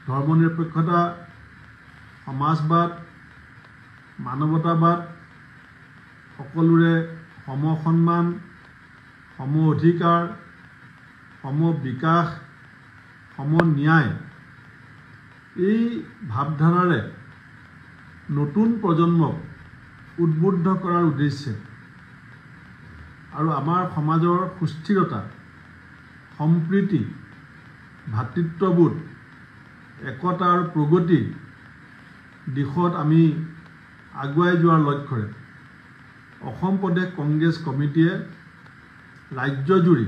ধৰ্মনিৰপেক্ষতা, সমাজবাদ, মানৱতাবাদ, সকলোৰে সমসন্মান, সম অধিকাৰ, সম বিকাশ, সম ন্যায়, এই ভাৱধাৰাৰে নতুন প্ৰজন্মক উদ্বুদ্ধ কৰাৰ উদ্দেশ্যে আৰু আমাৰ সমাজৰ সুস্থিৰতা, সম্প্ৰীতি, ভাতৃত্ববোধ, একতা আৰু প্ৰগতিৰ দিশত আমি আগুৱাই যোৱাৰ লক্ষ্যৰে অসম প্ৰদেশ কংগ্ৰেছ কমিটিয়ে ৰাজ্যজুৰি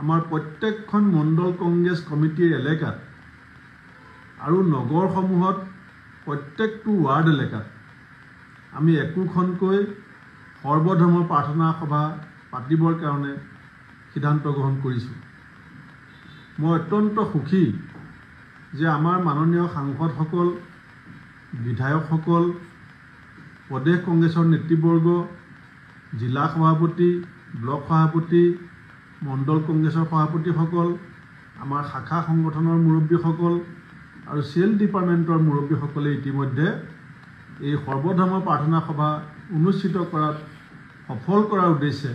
আমাৰ প্ৰত্যেকখন মণ্ডল কংগ্ৰেছ কমিটিৰ এলেকাত আৰু নগৰসমূহত প্ৰত্যেকটো ৱাৰ্ড এলেকাত আমি একোখনকৈ সৰ্বধৰ্ম প্ৰাৰ্থনা সভা পাতিবৰ কাৰণে সিদ্ধান্ত গ্ৰহণ কৰিছোঁ। মই অত্যন্ত সুখী যে আমাৰ মাননীয় সাংসদসকল, বিধায়কসকল, প্ৰদেশ কংগ্ৰেছৰ নেতৃবৰ্গ, জিলা সভাপতি, ব্লক সভাপতি, মণ্ডল কংগ্ৰেছৰ সভাপতিসকল, আমাৰ শাখা সংগঠনৰ মুৰব্বীসকল আৰু চেল ডিপাৰ্টমেণ্টৰ মুৰব্বীসকলে ইতিমধ্যে এই সৰ্বধৰ্ম প্ৰাৰ্থনা সভা অনুষ্ঠিত কৰাত সফল কৰাৰ উদ্দেশ্যে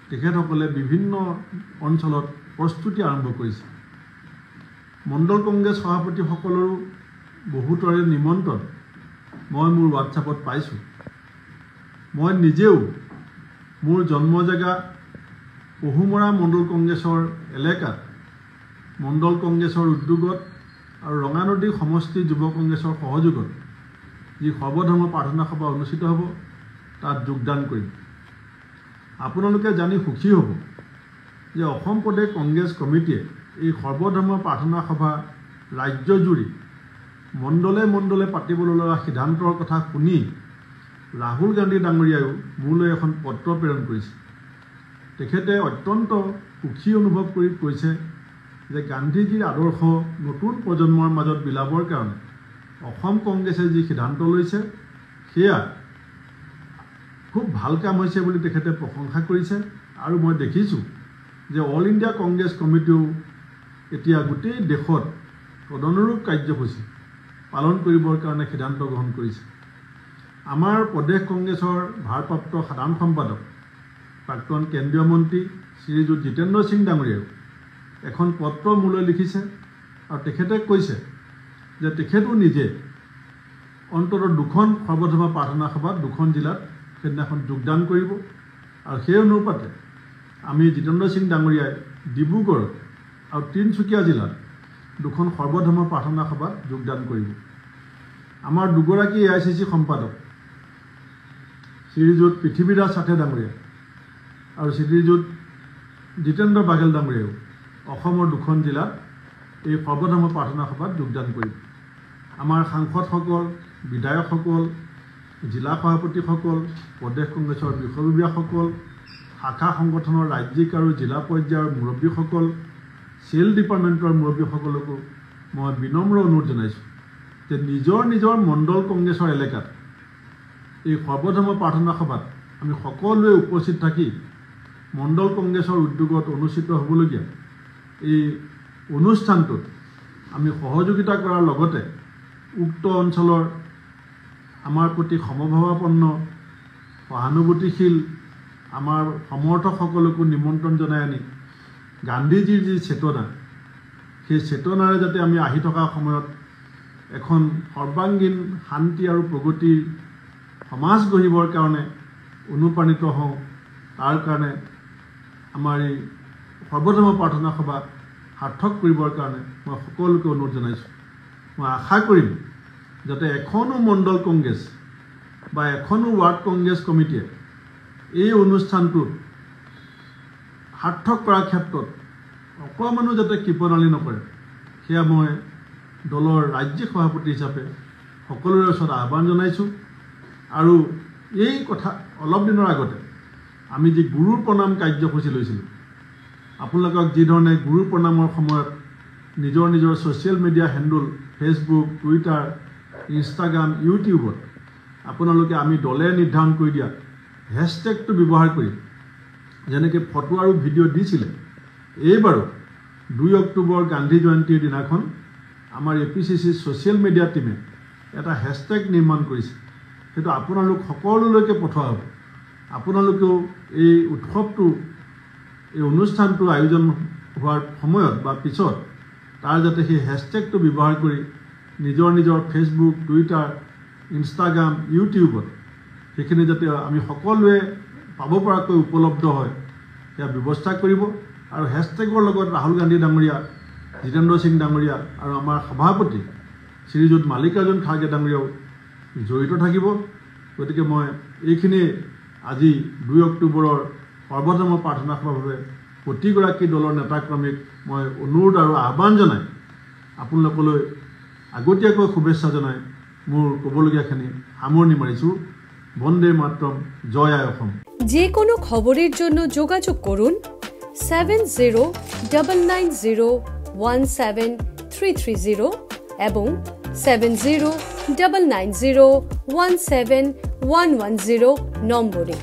তেখেতসকলে বিভিন্ন অঞ্চলত প্ৰস্তুতি আৰম্ভ কৰিছে। মণ্ডল কংগ্ৰেছ সভাপতিসকলৰো বহুতৰে নিমন্ত্ৰণ মই মোৰ হোৱাটছআপত পাইছোঁ। মই নিজেও মোৰ জন্ম জেগা পহুমৰা মণ্ডল কংগ্ৰেছৰ এলেকাত মণ্ডল কংগ্ৰেছৰ উদ্যোগত আৰু ৰঙানদী সমষ্টি যুৱ কংগ্ৰেছৰ সহযোগত যি সৰ্বধৰ্ম প্ৰাৰ্থনা সভা অনুষ্ঠিত হ'ব তাত যোগদান কৰিম। আপোনালোকে জানি সুখী হ'ব যে অসম প্ৰদেশ কংগ্ৰেছ কমিটিয়ে এই সৰ্বধৰ্ম প্ৰাৰ্থনা সভা ৰাজ্যজুৰি মণ্ডলে মণ্ডলে পাতিবলৈ লোৱা সিদ্ধান্তৰ কথা শুনি ৰাহুল গান্ধী ডাঙৰীয়ায়ো মোলৈ এখন পত্ৰ প্ৰেৰণ কৰিছে। তেখেতে অত্যন্ত সুখী অনুভৱ কৰি কৈছে যে গান্ধীজীৰ আদৰ্শ নতুন প্ৰজন্মৰ মাজত বিলাবৰ কাৰণে অসম কংগ্ৰেছে যি সিদ্ধান্ত লৈছে সেয়া খুব ভাল কাম হৈছে বুলি তেখেতে প্ৰশংসা কৰিছে। আৰু মই দেখিছোঁ যে অল ইণ্ডিয়া কংগ্ৰেছ কমিটিও এতিয়া গোটেই দেশত তদনুৰূপ কাৰ্যসূচী পালন কৰিবৰ কাৰণে সিদ্ধান্ত গ্ৰহণ কৰিছে। আমাৰ প্ৰদেশ কংগ্ৰেছৰ ভাৰপ্ৰাপ্ত সাধাৰণ সম্পাদক প্ৰাক্তন কেন্দ্ৰীয় মন্ত্ৰী শ্ৰীযুত জিতেন্দ্ৰ সিং ডাঙৰীয়াও এখন পত্ৰ মোলৈ লিখিছে আৰু তেখেতে কৈছে যে তেখেতো নিজে অন্ততঃ দুখন সৰ্বধৰ্ম প্ৰাৰ্থনা সভাত দুখন জিলাত সেইদিনাখন যোগদান কৰিব আৰু সেই অনুপাতে আমি জিতেন্দ্ৰ সিং ডাঙৰীয়াই ডিব্ৰুগড় আৰু তিনিচুকীয়া জিলাত দুখন সৰ্বধৰ্ম প্ৰাৰ্থনা সভাত যোগদান কৰিব। আমাৰ দুগৰাকী AICC সম্পাদক শ্ৰীযুত পৃথিৱীৰাজ সাথে ডাঙৰীয়া আৰু শ্ৰীযুত জিতেন্দ্ৰ বাঘেল ডাঙৰীয়াও অসমৰ দুখন জিলাত এই সৰ্বধৰ্ম প্ৰাৰ্থনা সভাত যোগদান কৰিব। আমাৰ সাংসদসকল, বিধায়কসকল, জিলা সভাপতিসকল, প্ৰদেশ কংগ্ৰেছৰ বিষয়ববীয়াসকল, শাখা সংগঠনৰ ৰাজ্যিক আৰু জিলা পৰ্যায়ৰ মুৰব্বীসকল, চেল ডিপাৰ্টমেণ্টৰ মুৰব্বীসকলকো মই বিনম্ৰ অনুৰোধ জনাইছোঁ যে নিজৰ নিজৰ মণ্ডল কংগ্ৰেছৰ এলেকাত এই সৰ্বধৰ্ম প্ৰাৰ্থনা সভাত আমি সকলোৱে উপস্থিত থাকি মণ্ডল কংগ্ৰেছৰ উদ্যোগত অনুষ্ঠিত হ'বলগীয়া এই অনুষ্ঠানটোত আমি সহযোগিতা কৰাৰ লগতে উক্ত অঞ্চলৰ আমাৰ প্ৰতি সমভাৱাপন্ন সহানুভূতিশীল আমাৰ সমৰ্থকসকলকো নিমন্ত্ৰণ জনাই আনি গান্ধীজীৰ যি চেতনা সেই চেতনাৰে যাতে আমি আহি থকা সময়ত এখন সৰ্বাংগীন শান্তি আৰু প্ৰগতিৰ সমাজ গঢ়িবৰ কাৰণে অনুপ্ৰাণিত হওঁ, তাৰ কাৰণে আমাৰ এই সৰ্বধৰ্ম প্ৰাৰ্থনা সভা সাৰ্থক কৰিবৰ কাৰণে মই সকলোকে অনুৰোধ জনাইছোঁ। মই আশা কৰিম যাতে এখনো মণ্ডল কংগ্ৰেছ বা এখনো ৱাৰ্ড কংগ্ৰেছ কমিটিয়ে এই অনুষ্ঠানটোত সাৰ্থক কৰাৰ ক্ষেত্ৰত অকণমানো যাতে কৃপণালি নকৰে সেয়া মই দলৰ ৰাজ্যিক সভাপতি হিচাপে সকলোৰে ওচৰত আহ্বান জনাইছোঁ। আৰু এই কথা অলপ দিনৰ আগতে আমি যি গুৰু প্ৰণাম কাৰ্যসূচী লৈছিলোঁ, আপোনালোকক যিধৰণে গুৰু প্ৰণামৰ সময়ত নিজৰ নিজৰ social media handle Facebook, Twitter, Instagram, ইউটিউবত আপোনালোকে আমি দলে নিৰ্ধাৰণ কৰি দিয়া হেছটেগটো ব্যৱহাৰ কৰি যেনেকৈ ফটো আৰু ভিডিঅ' দিছিলে, এইবাৰো 2 অক্টোবৰ গান্ধী জয়ন্তীৰ দিনাখন আমাৰ APCC ছ'চিয়েল মিডিয়া টিমে এটা হেশটেগ নিৰ্মাণ কৰিছে সেইটো আপোনালোক সকলোলৈকে পঠোৱা হ'ব আপোনালোকেও এই উৎসৱটো এই অনুষ্ঠানটো আয়োজন হোৱাৰ সময়ত বা পিছত তাৰ যাতে সেই হেশটেগটো ব্যৱহাৰ কৰি নিজৰ ফেচবুক টুইটাৰ ইনষ্টাগ্ৰাম ইউটিউবত সেইখিনি যাতে আমি সকলোৱে পাব পৰাকৈ উপলব্ধ হয় সেয়া ব্যৱস্থা কৰিব আৰু হেশটেগৰ লগত ৰাহুল গান্ধী ডাঙৰীয়া জিতেন্দ্ৰ সিং ডাঙৰীয়া আৰু আমাৰ সভাপতি শ্ৰীযুত মাল্লিকাৰ্জুন খাৰ্গে ডাঙৰীয়াও জড়িত থাকিব গতিকে মই এইখিনি আজি 2 অক্টোবৰৰ সৰ্বধৰ্ম প্ৰাৰ্থনা সভাৰ বাবে প্ৰতিগৰাকী দলৰ নেতাক্ৰমিক মই অনুৰোধ আৰু আহ্বান জনাই আপোনালোকলৈ আগতীয়াকৈ শুভেচ্ছা জনাই মোৰ ক'বলগীয়াখিনি সামৰণি মাৰিছোঁ বন্দে মাতৰম জয় আই অসম যে কোনো খবৰেৰ জন্য যোগাযোগ কৰুন 7099017330 এবং 7099017110 নম্বৰে।